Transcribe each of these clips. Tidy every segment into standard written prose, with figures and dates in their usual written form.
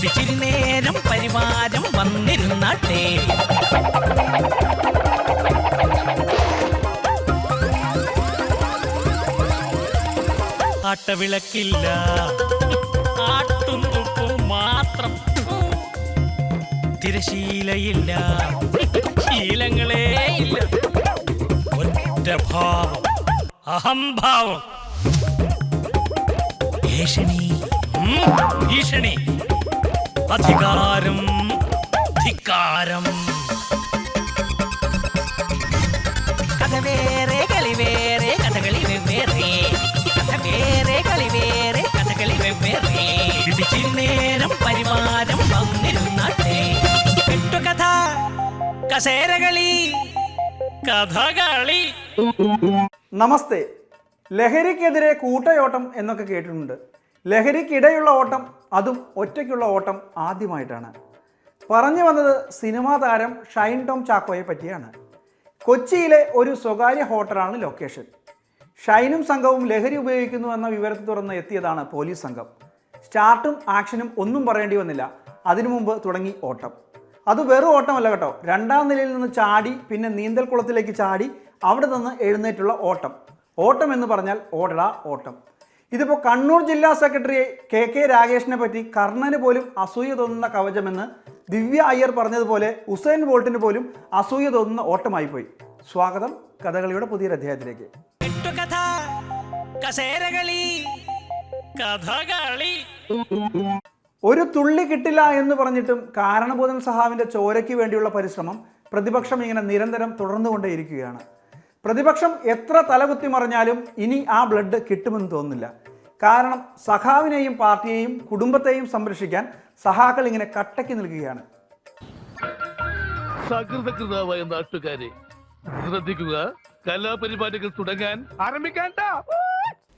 ഇച്ചിരി നേരം പരിവാരം വന്നിരുന്നാട്ടെ. ആട്ടവിളക്കില്ല, ആട്ടും തുപ്പും മാത്രം. തിരശീലയില്ല, ശീലങ്ങളേ ഇല്ല. ഒറ്റ ഭാവം, അഹംഭാവം. ഭീഷണി, അധികാരം, ധിക്കാരം. കഥ വേറെ കളി വേറെ കഥകളി വെവ്വേറെ. കഥ വേറെ കളി വേറെ കഥകളി വെവ്വേറെ. ഇടിച്ചിരി നേരം പരിവാരം വന്നിരുന്നാട്ടെ. കെട്ടുകഥ, കസേരകളി, കഥകളി. നമസ്തേ. ലഹരിക്കെതിരെ കൂട്ടയോട്ടം എന്നൊക്കെ കേട്ടിട്ടുണ്ട്. ലഹരിക്കിടെയുള്ള ഓട്ടം, അതും ഒറ്റയ്ക്കുള്ള ഓട്ടം ആദ്യമായിട്ടാണ്. പറഞ്ഞു വന്നത് സിനിമാ താരം ഷൈൻ ടോം ചാക്കോയെ പറ്റിയാണ്. കൊച്ചിയിലെ ഒരു സ്വകാര്യ ഹോട്ടലാണ് ലൊക്കേഷൻ. ഷൈനും സംഘവും ലഹരി ഉപയോഗിക്കുന്നു എന്ന വിവരത്തെ തുടർന്ന് എത്തിയതാണ് പോലീസ് സംഘം. സ്റ്റാർട്ടും ആക്ഷനും ഒന്നും പറയേണ്ടി വന്നില്ല. അതിനു മുമ്പ് തുടങ്ങി ഓട്ടം. അത് വെറും ഓട്ടമല്ല കേട്ടോ. 2ാം നിലയിൽ നിന്ന് ചാടി പിന്നെ നീന്തൽ കുളത്തിലേക്ക് ചാടി അവിടെ നിന്ന് എഴുന്നേറ്റുള്ള ഓട്ടം. ഓട്ടം എന്ന് പറഞ്ഞാൽ ഓടടാ ഓട്ടം. ഇതിപ്പോൾ കണ്ണൂർ ജില്ലാ സെക്രട്ടറി കെ രാഗേഷിനെ പറ്റി കർണന് പോലും അസൂയ തോന്നുന്ന കവചമെന്ന് ദിവ്യ അയ്യർ പറഞ്ഞതുപോലെ ഉസൈൻ ബോൾട്ടിന് പോലും അസൂയ തോന്നുന്ന ഓട്ടമായി പോയി. സ്വാഗതം കഥകളിയുടെ പുതിയൊരു അധ്യായത്തിലേക്ക്. ഒരു തുള്ളി കിട്ടില്ല എന്ന് പറഞ്ഞിട്ടും കാരണബോധൻ സഹാവിൻ്റെ ചോരയ്ക്ക് വേണ്ടിയുള്ള പരിശ്രമം പ്രതിപക്ഷം ഇങ്ങനെ നിരന്തരം തുടർന്നുകൊണ്ടേയിരിക്കുകയാണ്. പ്രതിപക്ഷം എത്ര തലകുത്തി മറിഞ്ഞാലും ഇനി ആ ബ്ലഡ് കിട്ടുമെന്ന് തോന്നുന്നില്ല. കാരണം സഖാവിനെയും പാർട്ടിയെയും കുടുംബത്തെയും സംരക്ഷിക്കാൻ സഹാക്കൾ ഇങ്ങനെ കട്ടയ്ക്ക് നിൽക്കുകയാണ്. സകൃതകൃതമായ നാട്ടുകാരെ ശ്രദ്ധിക്കുക, കലാപരിപാടികൾ തുടങ്ങാൻ ആരംഭിക്കാൻ.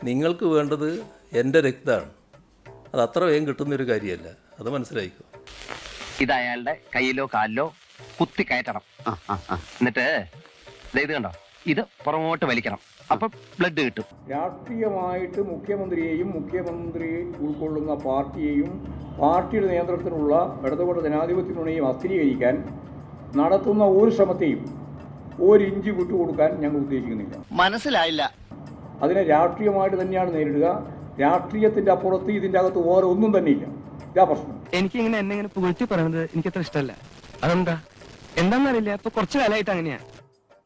നിങ്ങൾക്ക് വേണ്ടത് എൻ്റെ രക്തമാണ്. അത് അത്ര വേഗം കിട്ടുന്നൊരു കാര്യമല്ല, അത് മനസ്സിലായിക്കോ. ഇത് അയാളുടെ കയ്യിലോ കാലിലോ കുത്തി കയറ്റണം. എന്നിട്ട് ഇത് കണ്ടോ, ഇത് പുറമോട്ട് വലിക്കണം. അപ്പൊ ബ്ലഡ് കിട്ടും. രാഷ്ട്രീയമായിട്ട് മുഖ്യമന്ത്രിയെയും മുഖ്യമന്ത്രി ഉൾക്കൊള്ളുന്ന പാർട്ടിയെയും പാർട്ടിയുടെ നിയന്ത്രണത്തിലുള്ള ഇടതുപക്ഷ ജനാധിപത്യ മുന്നണിയെയും അസ്ഥിരീകരിക്കാൻ നടത്തുന്ന ഒരു ശ്രമത്തെയും ഒരിഞ്ച് വിട്ടുകൊടുക്കാൻ ഞങ്ങൾ ഉദ്ദേശിക്കുന്നില്ല. മനസ്സിലായില്ല. അതിനെ രാഷ്ട്രീയമായിട്ട് തന്നെയാണ് നേരിടുക. രാഷ്ട്രീയത്തിന്റെ അപ്പുറത്ത് ഇതിന്റെ അകത്ത് വേറെ ഒന്നും തന്നെയില്ല. ഇതാ പ്രശ്നം. എനിക്കിങ്ങനെ എന്നെ പുകഴ്ത്തി പറയുന്നത് എനിക്കത്ര ഇഷ്ടമല്ല. അതെന്താ എന്താണെന്നറിയില്ല. അപ്പൊ കുറച്ചു കാലമായിട്ട് അങ്ങനെയാ.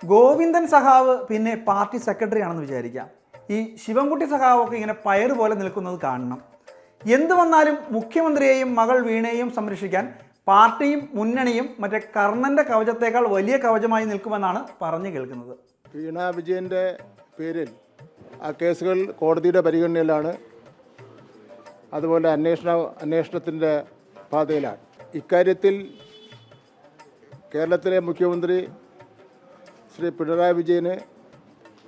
ഗോവിന്ദൻ സഖാവ് പിന്നെ പാർട്ടി സെക്രട്ടറി ആണെന്ന് വിചാരിക്കാം. ഈ ശിവൻകുട്ടി സഖാവൊക്കെ ഇങ്ങനെ പയറ് പോലെ നിൽക്കുന്നത് കാണണം. എന്തു വന്നാലും മുഖ്യമന്ത്രിയെയും മകൾ വീണയെയും സംരക്ഷിക്കാൻ പാർട്ടിയും മുന്നണിയും മറ്റേ കർണൻ്റെ കവചത്തേക്കാൾ വലിയ കവചമായി നിൽക്കുമെന്നാണ് പറഞ്ഞു കേൾക്കുന്നത്. വീണ വിജയൻ്റെ പേരിൽ ആ കേസുകൾ കോടതിയുടെ പരിഗണനയിലാണ്. അതുപോലെ അന്വേഷണത്തിൻ്റെ പാതയിലാണ്. ഇക്കാര്യത്തിൽ കേരളത്തിലെ മുഖ്യമന്ത്രി ശ്രീ പിണറായി വിജയന്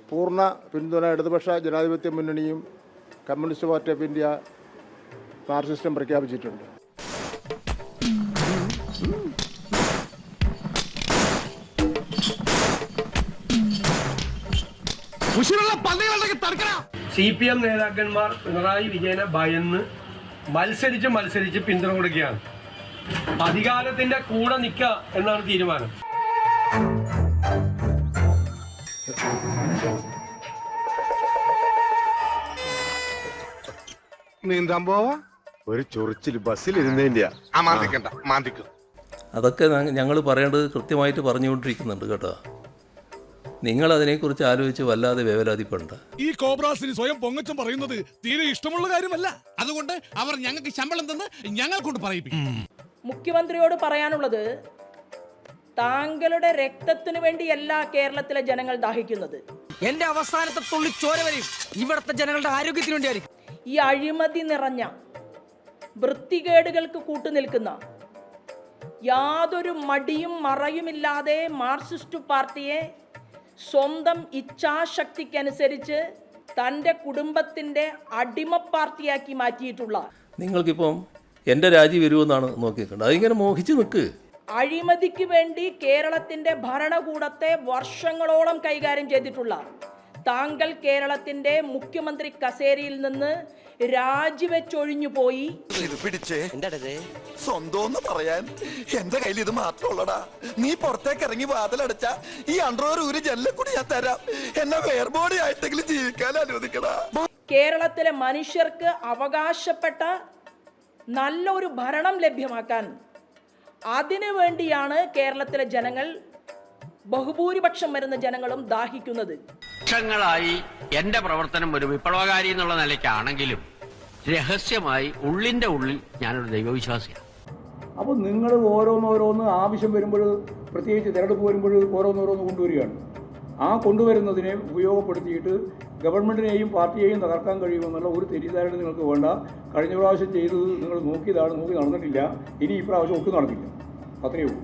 പൂർണ്ണ പിന്തുണ ഇടതുപക്ഷ ജനാധിപത്യ മുന്നണിയും കമ്മ്യൂണിസ്റ്റ് പാർട്ടി ഓഫ് ഇന്ത്യ മാർക്സിസ്റ്റും പ്രഖ്യാപിച്ചിട്ടുണ്ട്. CPM നേതാക്കന്മാർ പിണറായി വിജയനെ ഭയന്ന് മത്സരിച്ച് പിന്തുണ കൊടുക്കുകയാണ്. അധികാരത്തിന്റെ കൂടെ നിൽക്കുക എന്നാണ് തീരുമാനം. നീന്താൻ പോവാ ഒരു ചൊറിച്ചിൽ ബസ്സിലിരുന്നേന്റെയാ. അതൊക്കെ ഞങ്ങൾ പറയേണ്ടത് കൃത്യമായിട്ട് പറഞ്ഞുകൊണ്ടിരിക്കുന്നുണ്ട് കേട്ടോ. നിങ്ങൾ അതിനെക്കുറിച്ച് ആലോചിച്ച് വല്ലാതെ വേവലാതിപ്പെടണ്ട. ഈ കോബ്രാസിന് സ്വയം പൊങ്ങച്ചം പറയുന്നത് തീരെ ഇഷ്ടമുള്ള കാര്യമല്ല. അതുകൊണ്ട് അവർ ഞങ്ങൾക്ക് ശമ്പളം തന്ന് ഞങ്ങൾ കൊണ്ട് പറയിപ്പിക്കും. മുഖ്യമന്ത്രിയോട് പറയാനുള്ളത്, താങ്കളുടെ രക്തത്തിനു വേണ്ടിയല്ല കേരളത്തിലെ ജനങ്ങൾ ദാഹിക്കുന്നത്. എന്റെ അവസാനത്തെ തുള്ളി ചോര വരെയും ഇവിടുത്തെ ജനങ്ങളുടെ ആരോഗ്യത്തിന് വേണ്ടിയായിരിക്കും. ഈ അഴിമതി നിറഞ്ഞ വൃത്തികേടുകൾക്ക് കൂട്ടുനിൽക്കുന്ന യാതൊരു മടിയും മറയുമില്ലാതെ മാർക്സിസ്റ്റ് പാർട്ടിയെ സ്വന്തം ഇച്ഛാശക്തിക്കനുസരിച്ച് തൻ്റെ കുടുംബത്തിൻ്റെ അടിമ പാർട്ടിയാക്കി മാറ്റിയിട്ടുള്ള നിങ്ങൾക്കിപ്പം എൻ്റെ രാജി വരുമെന്നാണ് നോക്കിയിട്ടുണ്ട്. അതിങ്ങനെ മോഹിച്ച് നിൽക്ക്. അഴിമതിക്ക് വേണ്ടി കേരളത്തിൻ്റെ ഭരണകൂടത്തെ വർഷങ്ങളോളം കൈകാര്യം ചെയ്തിട്ടുള്ള താങ്കൾ കേരളത്തിൻ്റെ മുഖ്യമന്ത്രി കസേരയിൽ നിന്ന് രാജിവെച്ചൊഴിഞ്ഞു പോയി. പിടിച്ചേ സ്വന്തം പറയാൻ എന്റെ കയ്യിൽ ഇത് മാത്രമുള്ളടാ. നീ പുറത്തേക്ക് ഇറങ്ങി വാതിലടച്ച ഈ അണ്ടർവെയർ ഒരു ജനലെക്കൂടി ഞാൻ തരാം. എന്നെ വേർബോഡി ആയിട്ടെങ്കിലും ജീവിക്കാൻ അനുവദിക്കടാ. കേരളത്തിലെ മനുഷ്യർക്ക് അവകാശപ്പെട്ട നല്ലൊരു ഭരണം ലഭ്യമാക്കാൻ അതിനു വേണ്ടിയാണ് കേരളത്തിലെ ജനങ്ങൾ, ബഹുഭൂരിപക്ഷം വരുന്ന ജനങ്ങളും ദാഹിക്കുന്നത്. വർഷങ്ങളായി എന്റെ പ്രവർത്തനം ഒരു വിപ്ലവകാരി എന്നുള്ള നിലയ്ക്കാണെങ്കിലും രഹസ്യമായി ഉള്ളിന്റെ ഉള്ളിൽ ഞാനൊരു ദൈവവിശ്വാസിയാണ്. അപ്പോൾ നിങ്ങൾ ഓരോന്നോരോന്ന് ആവശ്യം വരുമ്പോൾ, പ്രത്യേകിച്ച് തിരഞ്ഞെടുപ്പ് വരുമ്പോൾ ഓരോന്നോരോന്ന് കൊണ്ടുവരികയാണ്. ആ കൊണ്ടുവരുന്നതിനെ ഉപയോഗപ്പെടുത്തിയിട്ട് ഗവൺമെൻറ്റിനെയും പാർട്ടിയെയും തകർക്കാൻ കഴിയുമെന്നുള്ള ഒരു തെറ്റിദ്ധാരണ നിങ്ങൾക്ക് വേണ്ട. കഴിഞ്ഞ പ്രാവശ്യം ചെയ്തത് നിങ്ങൾ നോക്കി നടന്നിട്ടില്ല. ഇനി ഈ പ്രാവശ്യം ഒട്ടും നടക്കില്ല. അത്രയേ ഉള്ളൂ.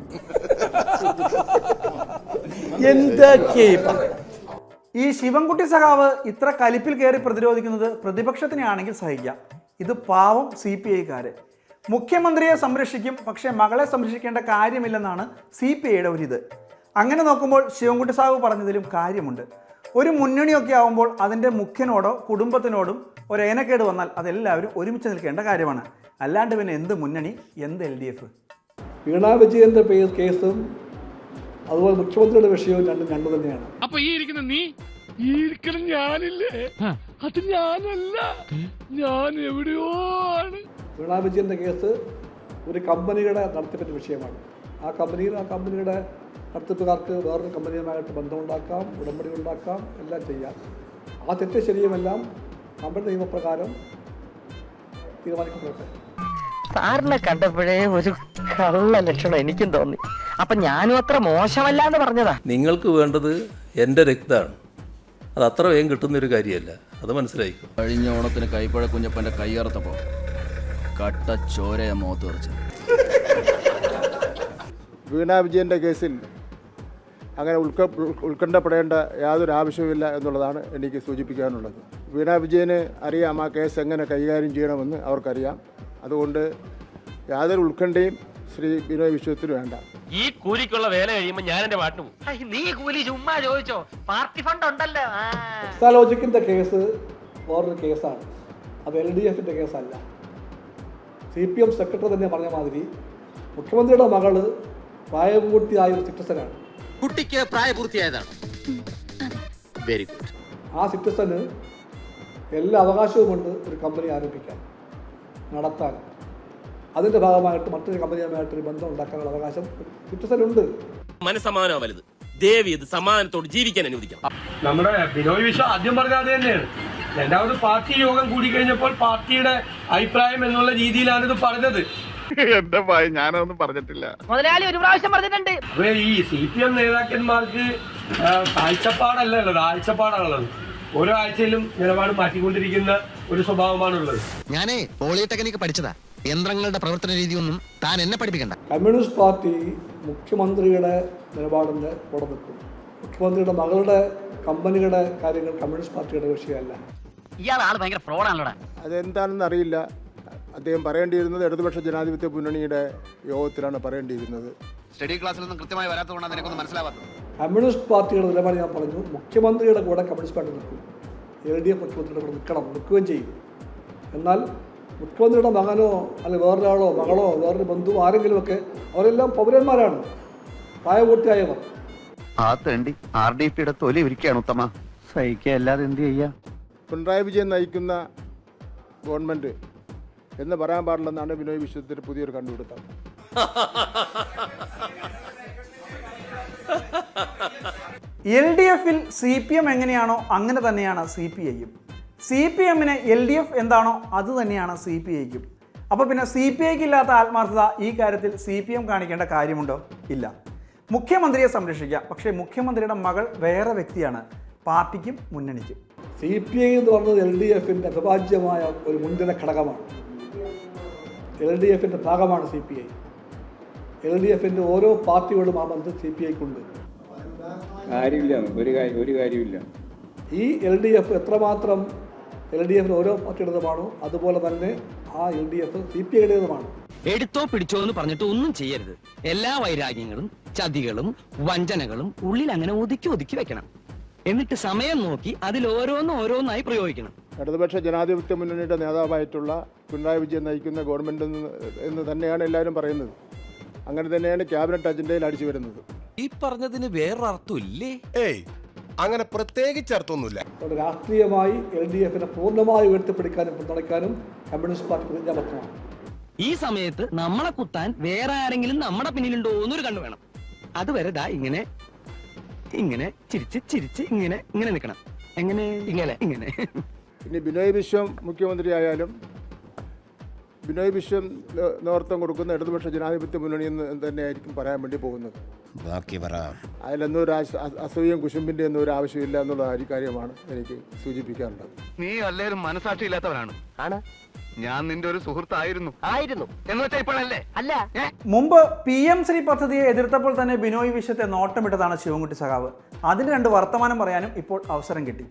ഈ ശിവൻകുട്ടി സഖാവ് ഇത്ര കലിപ്പിൽ കയറി പ്രതിരോധിക്കുന്നത് പ്രതിപക്ഷത്തിനെ ആണെങ്കിൽ സഹിക്കാം. ഇത് പാവം CPI-ക്കാര്. മുഖ്യമന്ത്രിയെ സംരക്ഷിക്കും, പക്ഷേ മകളെ സംരക്ഷിക്കേണ്ട കാര്യമില്ലെന്നാണ് CPI-യുടെ ഒരിത്. അങ്ങനെ നോക്കുമ്പോൾ ശിവൻകുട്ടി സഖാവ് പറഞ്ഞതിലും കാര്യമുണ്ട്. ഒരു മുന്നണിയൊക്കെ ആകുമ്പോൾ അതിൻ്റെ മുഖ്യനോടോ കുടുംബത്തിനോടും ഒരു ഏനക്കേട് വന്നാൽ അതെല്ലാവരും ഒരുമിച്ച് നിൽക്കേണ്ട കാര്യമാണ്. അല്ലാണ്ട് പിന്നെ എന്ത് മുന്നണി, എന്ത് LDF? വീണാ വിജയൻ്റെ കേസും അതുപോലെ മുഖ്യമന്ത്രിയുടെ വിഷയവും രണ്ടു തന്നെയാണ്. അപ്പൊ ഈ ഇരിക്കുന്ന നീ, ഈ ഇരിക്കുന്ന ഞാനില്ലേ, അത് ഞാനല്ല, ഞാൻ എവിടെയോ ആണ്. വീണാ വിജയൻ്റെ കേസ് ഒരു കമ്പനിയുടെ നടത്തിപ്പിൻ്റെ വിഷയമാണ്. ആ കമ്പനിയുടെ നടത്തിപ്പുകാർക്ക് വേറൊരു കമ്പനിയുമായിട്ട് ബന്ധമുണ്ടാക്കാം, ഉടമ്പടി ഉണ്ടാക്കാം, എല്ലാം ചെയ്യാം. ആ തെറ്റ് ശരിയുമെല്ലാം നമ്മുടെ നിയമപ്രകാരം തീരുമാനിക്കപ്പെടട്ടെ. സാറിനെ കണ്ടപ്പോഴേ ഒരു കള്ള ലക്ഷണം എനിക്കും തോന്നി. അപ്പൊ ഞാനും അത്ര മോശമല്ല എന്ന് പറഞ്ഞതാ. നിങ്ങൾക്ക് വേണ്ടത് എൻ്റെ രക്തമാണ്. അത് അത്ര വേഗം കിട്ടുന്നൊരു കാര്യമല്ല, അത് മനസ്സിലായിക്കും. കഴിഞ്ഞ ഓണത്തിന് കൈപ്പഴ കുഞ്ഞപ്പന്റെ കയ്യറുത്തപ്പോ കട്ട ചോരയെ മുഖത്ത് തെറിച്ചു. വീണാ വിജയൻ്റെ കേസിൽ അങ്ങനെ ഉത്കണ്ഠപ്പെടേണ്ട യാതൊരു ആവശ്യവുമില്ല എന്നുള്ളതാണ് എനിക്ക് സൂചിപ്പിക്കാനുള്ളത്. വീണാ വിജയന് അറിയാം ആ കേസ് എങ്ങനെ കൈകാര്യം ചെയ്യണമെന്ന് അവർക്കറിയാം. അതുകൊണ്ട് യാതൊരു ഉത്കണ്ഠയും ശ്രീ ബിനോയ് വിശ്വത്തിന് വേണ്ട. ഈ കൂലിക്കുള്ള വേല കഴിയുമ്പോ ഞാൻ എന്റെ പാട്ടു പോകും. നീ കൂലി ചുമ്മാ ചോദിച്ചോ, പാർട്ടി ഫണ്ട് ഉണ്ടല്ലോ. എക്സാലോജിക്കിൻ്റെ കേസ് വേറൊരു കേസാണ്. അത് LDFൻ്റെ കേസല്ല. CPM സെക്രട്ടറി തന്നെ പറഞ്ഞ മാതിരി മുഖ്യമന്ത്രിയുടെ മകള് പ്രായപൂർത്തിയായ ഒരു സിറ്റിസനാണ്. കുട്ടിക്ക് പ്രായപൂർത്തിയായതാണ്. Very good. ആ സിറ്റിസന് എല്ലാ അവകാശവുമുണ്ട് ഒരു കമ്പനി ആരംഭിക്കാൻ, നടത്താൻ. അതിൻ്റെ ഭാഗമായിട്ട് മറ്റൊരു കമ്പനിയുമായിട്ടൊരു ബന്ധം ഉണ്ടാക്കാനുള്ള അവകാശം സിറ്റിസനുണ്ട്. മനസ്സമാനോ വലുത്, ദേവി ഇത് സമാധാനത്തോട് ജീവിക്കാൻ അനുവദിക്കാം. നമ്മുടെ ബിനോയ് വിശ്വം ആദ്യം പറഞ്ഞ അത് തന്നെയാണ്. രണ്ടാമത് പാർട്ടി യോഗം കൂടിക്കഴിഞ്ഞപ്പോൾ പാർട്ടിയുടെ അഭിപ്രായം എന്നുള്ള രീതിയിലാണ് ഇത് പറഞ്ഞത്. എന്റെ ഭയ ഞാനൊന്നും പറഞ്ഞിട്ടില്ല. മുതലാളി ഒരു പ്രാവശ്യം പറഞ്ഞിട്ടുണ്ട്. അപ്പൊ ഈ CPM നേതാക്കന്മാർക്ക് കാഴ്ചപ്പാടല്ല ഉള്ളത്, ആഴ്ചപ്പാടാണുള്ളത്. ഓരോ ആഴ്ചയിലും നിലപാട് മാറ്റിക്കൊണ്ടിരിക്കുന്ന ഒരു സ്വഭാവമാണുള്ളത്. ഞാനേ പോളിടെക്നിക് പഠിച്ചതാ. യന്ത്രങ്ങളുടെ പ്രവർത്തന രീതിയൊന്നും താൻ എന്നെ പഠിപ്പിക്കണ്ട. കമ്മ്യൂണിസ്റ്റ് പാർട്ടി മുഖ്യമന്ത്രിയുടെ നിലപാടിൻ്റെ കൂടെ നിൽക്കും. മുഖ്യമന്ത്രിയുടെ മകളുടെ കമ്പനിയുടെ കാര്യങ്ങൾ കമ്മ്യൂണിസ്റ്റ് പാർട്ടിയുടെ വിഷയമല്ല. ഇയാൾ ആള് ഭയങ്കര ഫ്രോഡാണല്ലോടാ. അതെന്താണെന്ന് അറിയില്ല. അദ്ദേഹം പറയേണ്ടിയിരുന്നത് ഇടതുപക്ഷ ജനാധിപത്യ മുന്നണിയുടെ യോഗത്തിലാണ് പറയേണ്ടിയിരുന്നത്. സ്റ്റഡി ക്ലാസ്സിലൊന്നും കൃത്യമായി വരാത്തതുകൊണ്ടാണ് നിനക്കൊന്നും മനസ്സിലാവാത്തത്. കമ്മ്യൂണിസ്റ്റ് പാർട്ടിയുടെ നിലപാട് ഞാൻ പറഞ്ഞു. മുഖ്യമന്ത്രിയുടെ കൂടെ കമ്മ്യൂണിസ്റ്റ് പാർട്ടി നിൽക്കും. LDF മുഖ്യമന്ത്രിയുടെ കൂടെ നിൽക്കുകയും ചെയ്യും. എന്നാൽ മുഖ്യമന്ത്രിയുടെ മകനോ അല്ലെങ്കിൽ വേറൊരാളോ മകളോ വേറൊരു ബന്ധുവോ ആരെങ്കിലുമൊക്കെ അവരെല്ലാം പൗരന്മാരാണ്, പ്രായപൂർത്തിയായവർ. ആ തേണ്ടി RDPയുടെ തൊലി ഒരുക്കുകയാണ് ഉത്തമ. സഹിക്കുക അല്ലാതെ എന്ത് ചെയ്യാം. പിണറായി വിജയൻ നയിക്കുന്ന ഗവൺമെൻറ് എന്ന് പറയാൻ പാടില്ലെന്നാണ് ബിനോയ് വിശ്വത്തിൻ്റെ പുതിയൊരു കണ്ടുപിടുത്തം. LDF-ൽ CPM എങ്ങനെയാണോ അങ്ങനെ തന്നെയാണ് CPI-യും. CPM-ന് LDF എന്താണോ അത് തന്നെയാണ് CPI-ക്കും. അപ്പോൾ പിന്നെ CPI-ക്ക് ഇല്ലാത്ത ആത്മാർത്ഥത ഈ കാര്യത്തിൽ CPM കാണിക്കേണ്ട കാര്യമുണ്ടോ? ഇല്ല. മുഖ്യമന്ത്രിയെ സംരക്ഷിക്കാം, പക്ഷേ മുഖ്യമന്ത്രിയുടെ മകൾ വേറെ വ്യക്തിയാണ്, പാർട്ടിക്കും മുന്നണിക്കും. CPI എന്ന് പറഞ്ഞത് LDF-ൻ്റെ അവിഭാജ്യമായ ഒരു മുൻഗണന ഘടകമാണ്. LDF-ൻ്റെ ഭാഗമാണ് CPI. LDF-ൻ്റെ ഓരോ പാർട്ടിയോടും ആ ബന്ധം CPI-ക്കുണ്ട്. കാര്യമില്ല, ഒരു കാര്യമില്ല. ഈ LDF എത്രമാത്രം LDF ഓരോ പാർട്ടിയുടേതുമാണോ അതുപോലെ തന്നെ ആ LDF CPIയുടേതുമാണ്. എടുത്തോ പിടിച്ചോ എന്ന് പറഞ്ഞിട്ട് ഒന്നും ചെയ്യരുത്. എല്ലാ വൈരാഗ്യങ്ങളും ചതികളും വഞ്ചനകളും ഉള്ളിൽ അങ്ങനെ ഒതുക്കി ഒതുക്കി വെക്കണം. എന്നിട്ട് സമയം നോക്കി അതിൽ ഓരോന്നായി പ്രയോഗിക്കണം. ഇടതുപക്ഷ ജനാധിപത്യ മുന്നണിയുടെ നേതാവായിട്ടുള്ള പിണറായി വിജയൻ നയിക്കുന്ന ഗവൺമെൻറ് എന്ന് തന്നെയാണ് എല്ലാവരും പറയുന്നത്. അങ്ങനെ തന്നെയാണ് ക്യാബിനറ്റ് അജണ്ടയിൽ അടിച്ചു വരുന്നത്. ഈ പറഞ്ഞതിന് വേറൊരർത്ഥം ഇല്ലേ? ഏയ് അങ്ങനെ പ്രത്യേകിച്ച് അർത്ഥമൊന്നുമില്ല. രാഷ്ട്രീയമായി LDFനെ പൂർണ്ണമായി ഉയർത്തിപ്പിടിക്കാനും പിന്തുണയ്ക്കാനും കമ്മ്യൂണിസ്റ്റ് പാർട്ടി പ്രതിജ്ഞാബദ്ധമാണ്. ഈ സമയത്ത് നമ്മളെ കുത്താൻ വേറെ ആരെങ്കിലും നമ്മുടെ പിന്നിലുണ്ടോ എന്നൊരു കണ്ണു വേണം. അതുവരെ ദാ ഇങ്ങനെ ഇങ്ങനെ ചിരിച്ച് ഇങ്ങനെ നിൽക്കണം. ഇങ്ങനെ ഇനി ബിനോയ് വിശ്വം മുഖ്യമന്ത്രിയായാലും ബിനോയ് വിശ്വം നേതൃത്വം കൊടുക്കുന്ന ഇടതുപക്ഷ ജനാധിപത്യ മുന്നണി എന്ന് തന്നെയായിരിക്കും പറയാൻ വേണ്ടി പോകുന്നത്. അതിലൊന്നും അസൂയം കുശുമ്പിൻ്റെ ഒന്നും ഒരു ആവശ്യമില്ല എന്നുള്ള കാര്യമാണ് എനിക്ക് സൂചിപ്പിക്കാനുള്ളത്. നീ അല്ലേലും മനസാക്ഷി ഇല്ലാത്തവരാണ്. ആണ്, ഞാൻ നിന്റെ ഒരു സുഹൃത്തായിരുന്നു എന്ന് വെച്ചാൽ ഇപ്പോഴല്ലേ? അല്ല. മുമ്പ് PM ശ്രീ പദ്ധതിയെ എതിർത്തപ്പോൾ തന്നെ ബിനോയ് വിശ്വത്തെ നോട്ടമിട്ടതാണ് ശിവൻകുട്ടി സഖാവ്. അതിന് 2 വർത്തമാനം പറയാനും ഇപ്പോൾ അവസരം കിട്ടി.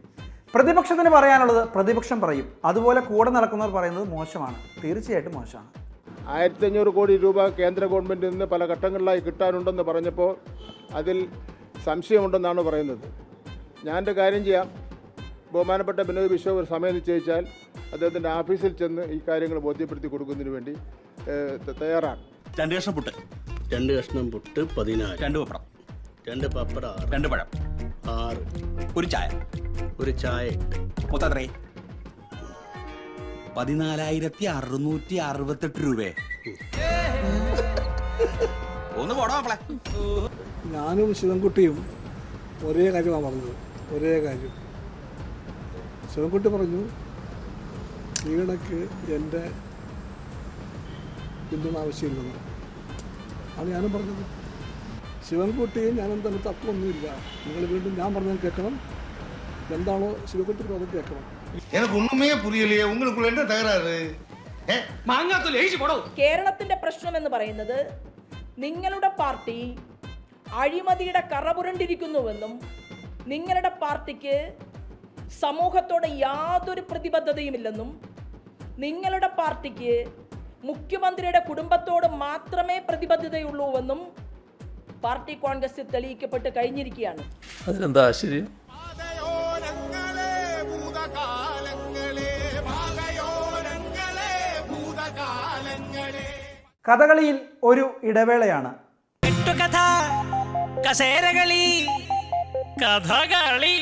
പ്രതിപക്ഷത്തിന് പറയാനുള്ളത് പ്രതിപക്ഷം പറയും, അതുപോലെ കൂടെ നടക്കുന്നവർ പറയുന്നത് മോശമാണ്. തീർച്ചയായിട്ടും മോശമാണ്. 1500 കോടി രൂപ കേന്ദ്ര ഗവൺമെൻറ്റിൽ നിന്ന് പല ഘട്ടങ്ങളിലായി കിട്ടാനുണ്ടെന്ന് പറഞ്ഞപ്പോൾ അതിൽ സംശയമുണ്ടെന്നാണ് പറയുന്നത്. ഞാനൊരു കാര്യം ചെയ്യാം, ബഹുമാനപ്പെട്ട ബിനോയ് വിശ്വം ഒരു സമയം നിശ്ചയിച്ചാൽ അദ്ദേഹത്തിൻ്റെ ഓഫീസിൽ ചെന്ന് ഈ കാര്യങ്ങൾ ബോധ്യപ്പെടുത്തി കൊടുക്കുന്നതിന് വേണ്ടി തയ്യാറാണ്. 2 കഷ്ണം പുട്ട്, 2 കഷ്ണം പുട്ട് 14, 2 പപ്പടം, 2 പപ്പടം, 2 പഴം, 6, ഒരു ചായ, ഒരു ചായ. മൊത്തം 14,668 രൂപയെ. ഒന്ന് പോടാ മക്കളെ. ഞാനും ശിവൻകുട്ടിയും ഒരേ കാര്യമാണ് പറഞ്ഞത്. ഒരേ കാര്യം. ശിവൻകുട്ടി പറഞ്ഞു ഈയിടയ്ക്ക് എൻ്റെ പിന്തുണ ആവശ്യമില്ലെന്ന്. അത് ഞാനും പറഞ്ഞത്. ശിവൻകുട്ടിയും ഞാനും തമ്മിൽ തർക്കമൊന്നുമില്ല. നിങ്ങൾ വീണ്ടും ഞാൻ പറഞ്ഞത് കേൾക്കണം. എന്താണോ ശിവൻകുട്ടി പറഞ്ഞത് കേൾക്കണം. எனக்கு ஒண்ணுமே புரியலையே, உங்களுக்குள்ள என்ன தகராறு? കേരളത്തിന്റെ പ്രശ്നം എന്ന് പറയുന്നത് നിങ്ങളുടെ പാർട്ടി അഴിമതിയുടെ കറപുരണ്ടിരിക്കുന്നുവെന്നും നിങ്ങളുടെ പാർട്ടിക്ക് സമൂഹത്തോട് യാതൊരു പ്രതിബദ്ധതയുമില്ലെന്നും നിങ്ങളുടെ പാർട്ടിക്ക് മുഖ്യമന്ത്രിയുടെ കുടുംബത്തോട് മാത്രമേ പ്രതിബദ്ധതയുള്ളൂവെന്നും പാർട്ടി കോൺഗ്രസിൽ തെളിയിക്കപ്പെട്ട് കഴിഞ്ഞിരിക്കുകയാണ്. അതിനെന്താ ആശ്ചര്യം? കഥകളിയിൽ ഒരു ഇടവേളയാണ്. കഥകളി